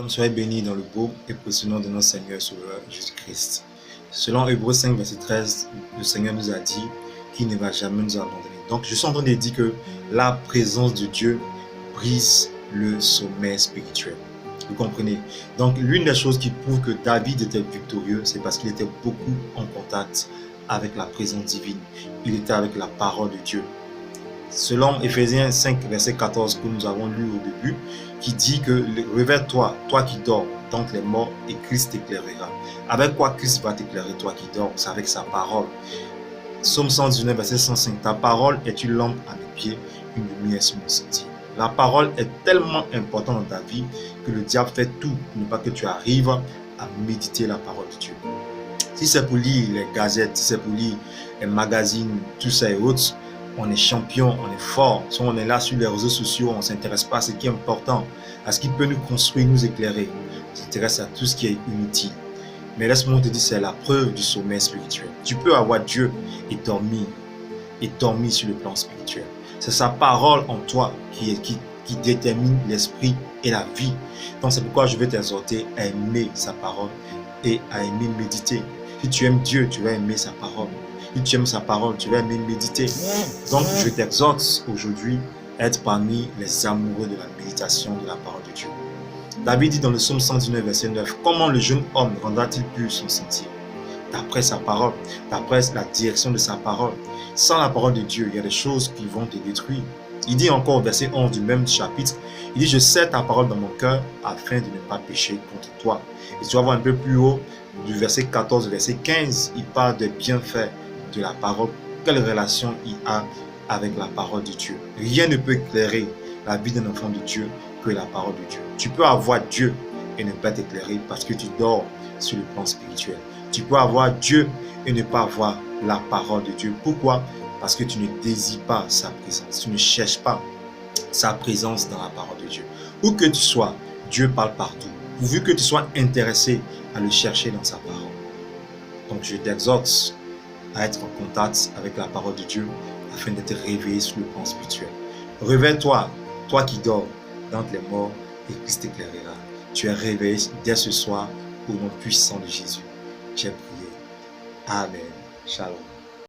Soyez bénis dans le beau et précieux nom de notre Seigneur et Sauveur Jésus-Christ. Selon Hébreux 5, verset 13, le Seigneur nous a dit qu'il ne va jamais nous abandonner. Donc, je suis en train de dire que la présence de Dieu brise le sommet spirituel. Vous comprenez? Donc, l'une des choses qui prouve que David était victorieux, c'est parce qu'il était beaucoup en contact avec la présence divine. Il était avec la parole de Dieu. Selon Éphésiens 5, verset 14 que nous avons lu au début, qui dit que réveille-toi, toi qui dors d'entre les morts, et Christ t'éclairera. Avec quoi Christ va t'éclairer, toi qui dors? C'est avec sa parole. Psaume 119, verset 105, ta parole est une lampe à mes pieds, une lumière sur mon sentier. La parole est tellement importante dans ta vie que le diable fait tout pour ne pas que tu arrives à méditer la parole de Dieu. Si c'est pour lire les gazettes, si c'est pour lire les magazines, tout ça et autres, on est champion, on est fort. Si on est là sur les réseaux sociaux, on ne s'intéresse pas à ce qui est important, à ce qui peut nous construire, nous éclairer. On s'intéresse à tout ce qui est inutile. Mais laisse-moi te dire, c'est la preuve du sommet spirituel. Tu peux avoir Dieu et dormir sur le plan spirituel. C'est sa parole en toi qui détermine l'esprit et la vie. Donc c'est pourquoi je vais t'exhorter à aimer sa parole et à aimer méditer. Si tu aimes Dieu, tu vas aimer sa parole. Si tu aimes sa parole, tu vas aimer méditer. Donc, je t'exhorte aujourd'hui à être parmi les amoureux de la méditation de la parole de Dieu. David dit dans le psaume 119, verset 9, « Comment le jeune homme rendra-t-il pur son sentier ?» D'après sa parole, d'après la direction de sa parole. Sans la parole de Dieu, il y a des choses qui vont te détruire. Il dit encore au verset 11 du même chapitre, il dit « Je sais ta parole dans mon cœur afin de ne pas pécher contre toi. » Et tu vas voir un peu plus haut, du verset 14 au verset 15, il parle des bienfaits de la parole, quelle relation il a avec la parole de Dieu. Rien ne peut éclairer la vie d'un enfant de Dieu que la parole de Dieu. Tu peux avoir Dieu et ne pas t'éclairer parce que tu dors sur le plan spirituel. Tu peux avoir Dieu et ne pas avoir la parole de Dieu. Pourquoi? Parce que tu ne désires pas sa présence. Tu ne cherches pas sa présence dans la parole de Dieu. Où que tu sois, Dieu parle partout. Pourvu que tu sois intéressé à le chercher dans sa parole. Donc je t'exhorte à être en contact avec la parole de Dieu afin d'être réveillé sur le plan spirituel. Réveille-toi, toi qui dors d'entre les morts, et Christ t'éclairera. Tu es réveillé dès ce soir au nom puissant de Jésus. J'ai prié. Amen. Shalom.